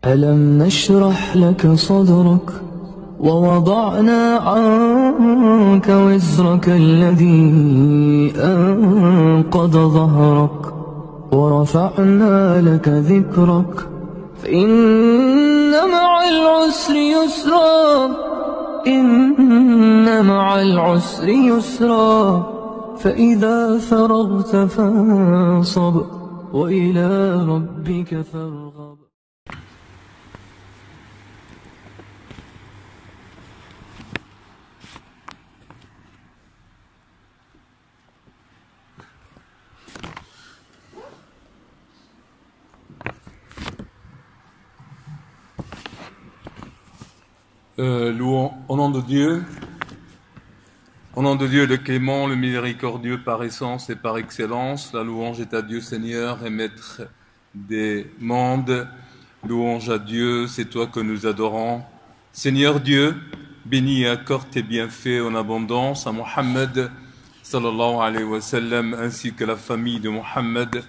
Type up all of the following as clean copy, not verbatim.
ألم نشرح لك صدرك ووضعنا عنك وزرك الذي أنقض ظهرك ورفعنا لك ذكرك فإن مع العسر يسرا إن مع العسر يسرا فإذا فرغت فانصب وإلى ربك فارغب. Louons au nom de Dieu, le clément, le miséricordieux par essence et par excellence. La louange est à Dieu Seigneur et Maître des mondes. Louange à Dieu, c'est toi que nous adorons. Seigneur Dieu, bénis et accorde tes bienfaits en abondance à Mohammed sallallahu alayhi wa sallam ainsi que la famille de Mohammed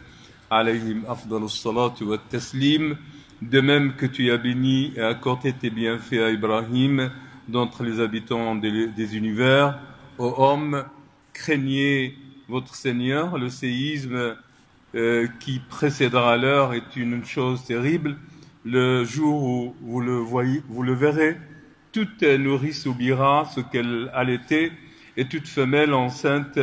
alayhim afdalus salatu wa taslim. De même que tu as béni et accordé tes bienfaits à Ibrahim d'entre les habitants des univers, ô hommes, craignez votre Seigneur. Le séisme qui précédera l'heure est une chose terrible. Le jour où vous le verrez, toute nourrice oubliera ce qu'elle allaitait et toute femelle enceinte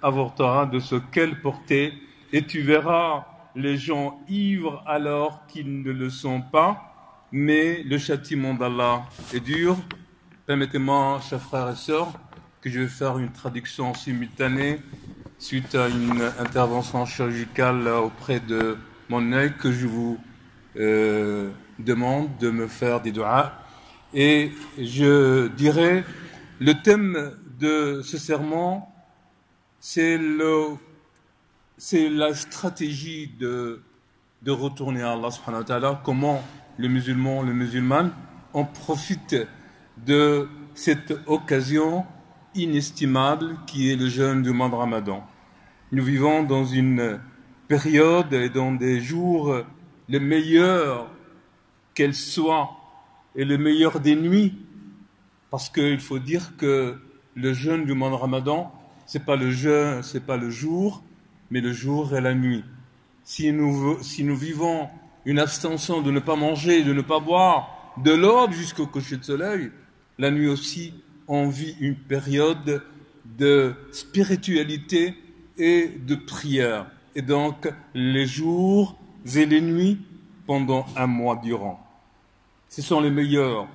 avortera de ce qu'elle portait, et tu verras les gens ivres alors qu'ils ne le sont pas, mais le châtiment d'Allah est dur. Permettez-moi, chers frères et sœurs, que je vais faire une traduction simultanée suite à une intervention chirurgicale auprès de mon œil, que je vous demande de me faire des duas. Et je dirais, le thème de ce sermon, c'est la stratégie de retourner à Allah subhanahu wa ta'ala, comment le musulman en profite de cette occasion inestimable qui est le jeûne du mois de Ramadan. Nous vivons dans une période et dans des jours le meilleur qu'elle soit et le meilleur des nuits, parce qu'il faut dire que le jeûne du mois de Ramadan, c'est pas le jeûne, c'est pas le jour, mais le jour et la nuit. Si nous vivons une abstention de ne pas manger, de ne pas boire, de l'aube jusqu'au coucher de soleil, la nuit aussi, on vit une période de spiritualité et de prière. Et donc, les jours et les nuits pendant un mois durant. Ce sont les meilleurs.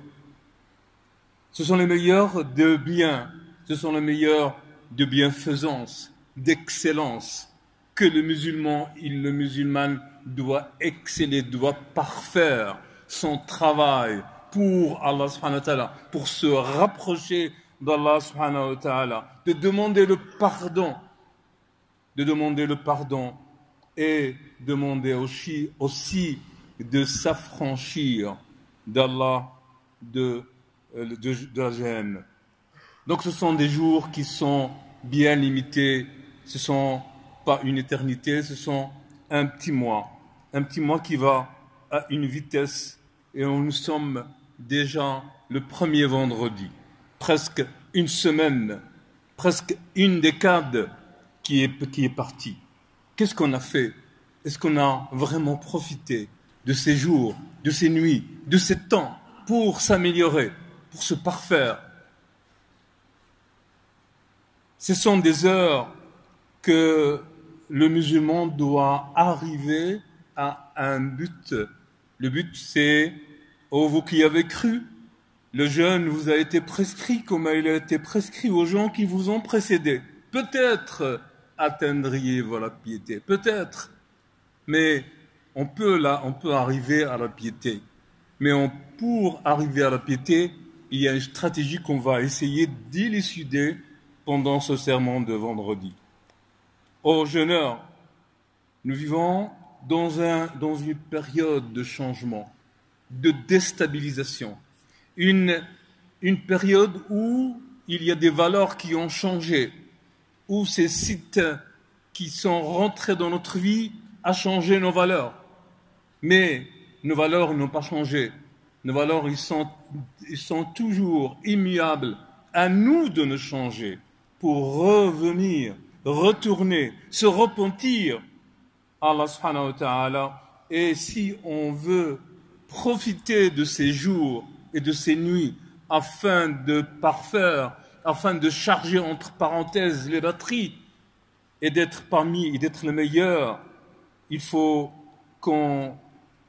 Ce sont les meilleurs de bien. Ce sont les meilleurs de bienfaisance, d'excellence, que le musulman doit exceller, doit parfaire son travail pour Allah subhanahu wa ta'ala, pour se rapprocher d'Allah subhanahu wa ta'ala, de demander le pardon et demander aussi de s'affranchir d'Allah de la gêne. Donc ce sont des jours qui sont bien limités, ce sont pas une éternité, ce sont un petit mois qui va à une vitesse, et nous sommes déjà le premier vendredi, presque une semaine, presque une décade qui est partie. Qu'est-ce qu'on a fait? Est-ce qu'on a vraiment profité de ces jours, de ces nuits, de ces temps pour s'améliorer, pour se parfaire? Ce sont des heures que le musulman doit arriver à un but. Le but, c'est, ô vous qui avez cru, le jeûne vous a été prescrit comme il a été prescrit aux gens qui vous ont précédés. Peut-être atteindriez-vous la piété, peut-être, mais on peut arriver à la piété. Mais pour arriver à la piété, il y a une stratégie qu'on va essayer d'élucider pendant ce sermon de vendredi. Ô jeûneurs, nous vivons dans une période de changement, de déstabilisation, une période où il y a des valeurs qui ont changé, où ces sites qui sont rentrés dans notre vie ont changé nos valeurs. Mais nos valeurs n'ont pas changé. Nos valeurs, ils sont toujours immuables. À nous de nous changer pour revenir, retourner, se repentir à Allah subhanahu wa ta'ala. Et si on veut profiter de ces jours et de ces nuits afin de parfaire, afin de charger entre parenthèses les batteries et d'être le meilleur, il faut qu'on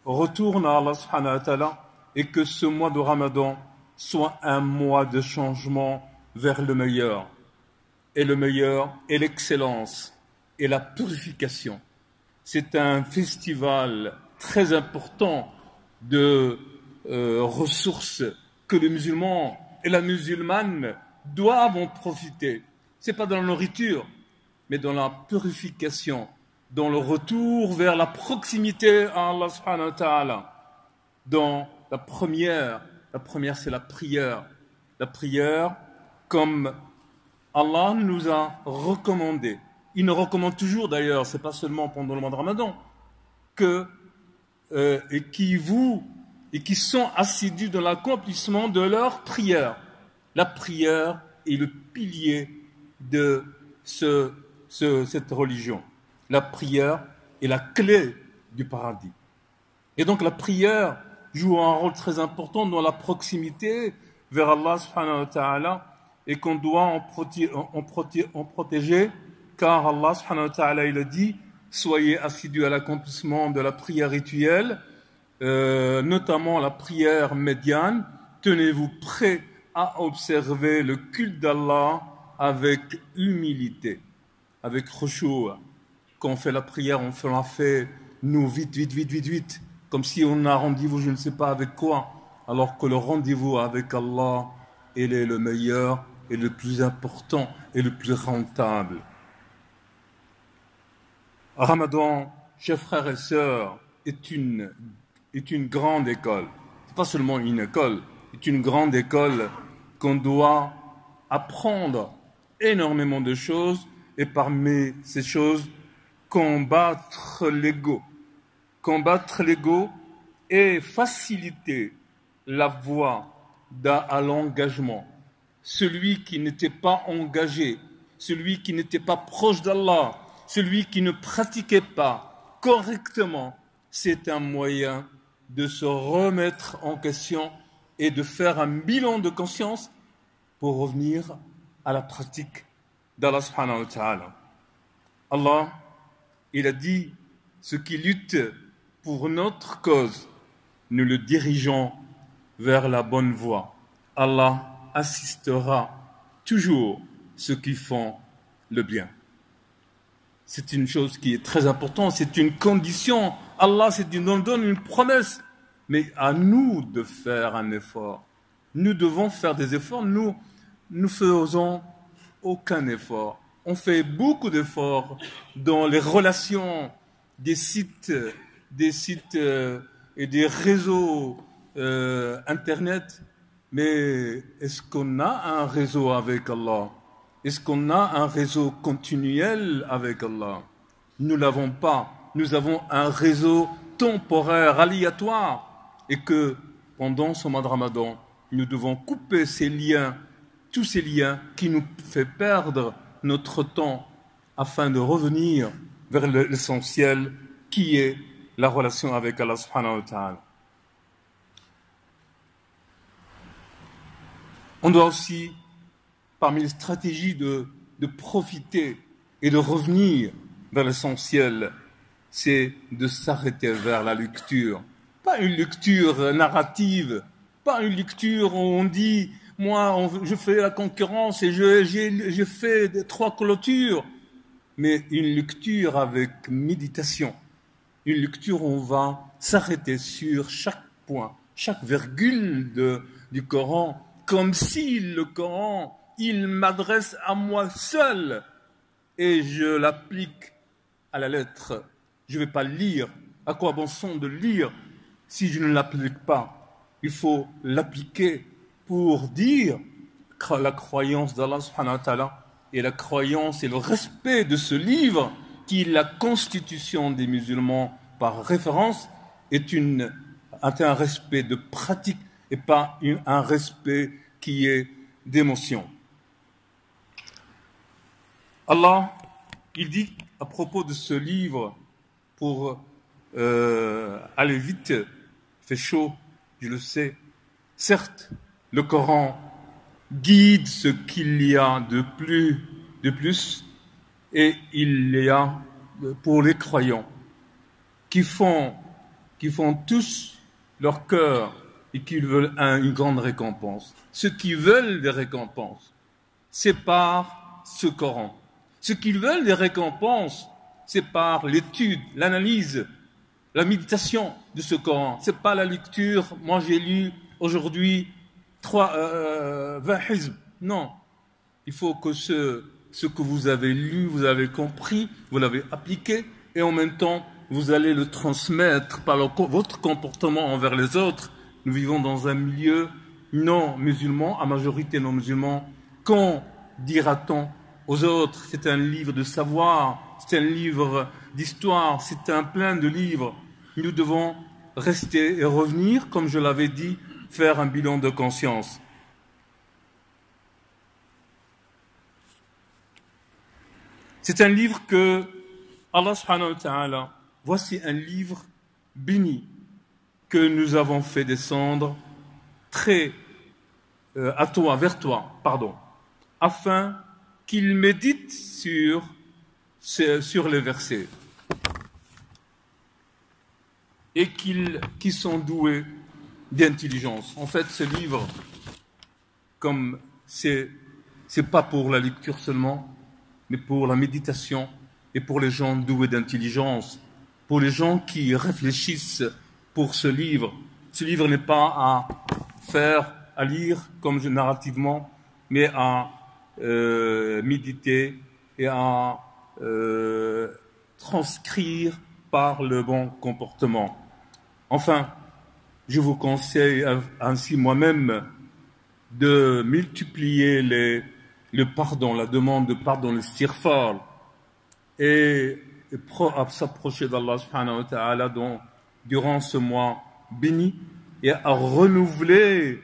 retourne à Allah subhanahu wa ta'ala et que ce mois de Ramadan soit un mois de changement vers le meilleur. Et le meilleur est l'excellence et la purification. C'est un festival très important de ressources que les musulmans et la musulmane doivent en profiter. Ce n'est pas dans la nourriture, mais dans la purification, dans le retour vers la proximité à Allah subhanahu wa ta'ala. Dans la première c'est la prière. La prière, comme Allah nous a recommandé. Il nous recommande toujours d'ailleurs, c'est pas seulement pendant le mois de Ramadan, et qui sont assidus dans l'accomplissement de leur prière. La prière est le pilier de cette religion. La prière est la clé du paradis. Et donc la prière joue un rôle très important dans la proximité vers Allah subhanahu wa ta'ala et qu'on doit en protéger, car Allah subhanahu wa ta'ala il a dit: soyez assidus à l'accomplissement de la prière rituelle, notamment la prière médiane. Tenez-vous prêts à observer le culte d'Allah avec humilité, avec khushu'. Quand on fait la prière, on la fait nous vite, comme si on a rendez-vous je ne sais pas avec quoi, alors que le rendez-vous avec Allah, il est le meilleur et le plus important et le plus rentable. Ramadan, chers frères et sœurs, est une grande école. Ce n'est pas seulement une école, c'est une grande école qu'on doit apprendre énormément de choses, et parmi ces choses, combattre l'ego. Combattre l'ego et faciliter la voie à l'engagement. Celui qui n'était pas engagé, celui qui n'était pas proche d'Allah, celui qui ne pratiquait pas correctement, c'est un moyen de se remettre en question et de faire un bilan de conscience pour revenir à la pratique d'Allah subhanahu wa ta'ala. Allah, il a dit: ceux qui luttent pour notre cause, nous le dirigeons vers la bonne voie. Allah assistera toujours ceux qui font le bien. C'est une chose qui est très importante, c'est une condition. Allah nous donne une promesse, mais à nous de faire un effort. Nous devons faire des efforts. Nous faisons aucun effort. On fait beaucoup d'efforts dans les relations des sites et des réseaux Internet. Mais est-ce qu'on a un réseau avec Allah? Est-ce qu'on a un réseau continuel avec Allah? Nous ne l'avons pas. Nous avons un réseau temporaire, aléatoire. Et que pendant ce mois de Ramadan, nous devons couper ces liens, tous ces liens qui nous font perdre notre temps afin de revenir vers l'essentiel qui est la relation avec Allah subhanahu wa ta'ala. On doit aussi, parmi les stratégies de profiter et de revenir vers l'essentiel, c'est de s'arrêter vers la lecture. Pas une lecture narrative, pas une lecture où on dit « moi, je fais la concurrence et je fais 3 clôtures », mais une lecture avec méditation. Une lecture où on va s'arrêter sur chaque point, chaque virgule du Coran, comme si le Coran, il m'adresse à moi seul et je l'applique à la lettre. Je ne vais pas lire. À quoi bon son de lire si je ne l'applique pas? Il faut l'appliquer pour dire la croyance d'Allah subhanahu wa ta'ala et la croyance et le respect de ce livre qui est la constitution des musulmans par référence est une un respect de pratique et pas un respect qui est d'émotion. Allah, il dit à propos de ce livre, pour aller vite, il fait chaud, je le sais. Certes, le Coran guide ce qu'il y a de plus, et il y a pour les croyants qui font tous leur cœur et qui veulent une grande récompense. Ceux qui veulent des récompenses, c'est par ce Coran. Ceux qui veulent des récompenses, c'est par l'étude, l'analyse, la méditation de ce Coran. C'est pas la lecture. Moi, j'ai lu aujourd'hui 20 hizb. Non. Il faut que ce que vous avez lu, vous avez compris, vous l'avez appliqué, et en même temps, vous allez le transmettre par votre comportement envers les autres. Nous vivons dans un milieu non musulman, à majorité non musulman. Qu'en dira-t-on aux autres? C'est un livre de savoir, c'est un livre d'histoire, c'est un plein de livres. Nous devons rester et revenir, comme je l'avais dit, faire un bilan de conscience. C'est un livre que Allah subhanahu wa ta'ala, voici un livre béni que nous avons fait descendre vers toi, afin qu'il médite sur les versets et qui sont doués d'intelligence. En fait, ce livre, comme c'est pas pour la lecture seulement, mais pour la méditation et pour les gens doués d'intelligence, pour les gens qui réfléchissent pour ce livre. Ce livre n'est pas à lire comme narrativement, mais à méditer et à transcrire par le bon comportement. Enfin, je vous conseille ainsi moi-même de multiplier le pardon, la demande de pardon, le istighfar, et à s'approcher d'Allah subhanahu wa ta'ala durant ce mois béni, et à renouveler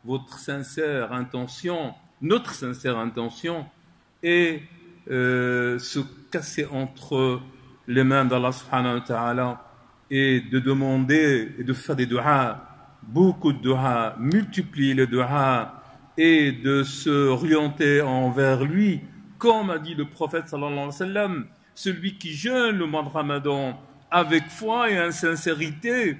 votre sincère intention, notre sincère intention, et se casser entre les mains d'Allah subhanahu wa ta'ala, et de demander et de faire des du'a, beaucoup de du'a, multiplier les du'a, et de s'orienter envers lui, comme a dit le prophète sallallahu alayhi wa sallam, celui qui jeûne le mois de Ramadan avec foi et en sincérité,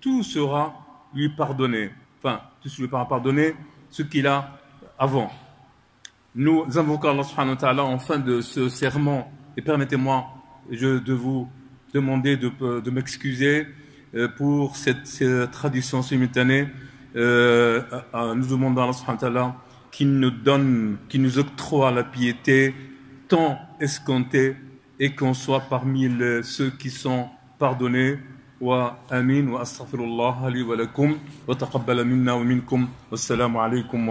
tout sera lui pardonné. Enfin, tout lui sera pardonné ce qu'il a avant. Nous invoquons Allah subhanahu wa ta'ala en fin de ce serment, et permettez-moi de vous demander de m'excuser pour cette traduction simultanée. Nous demandons à Allah subhanahu wa ta'ala qu'il nous octroie la piété tant escomptée, et qu'on soit parmi ceux qui sont pardonnés. Wa amin wa astaghfirullah li wa lakum wa taqabbala minna wa minkum. Wassalamu alaykum.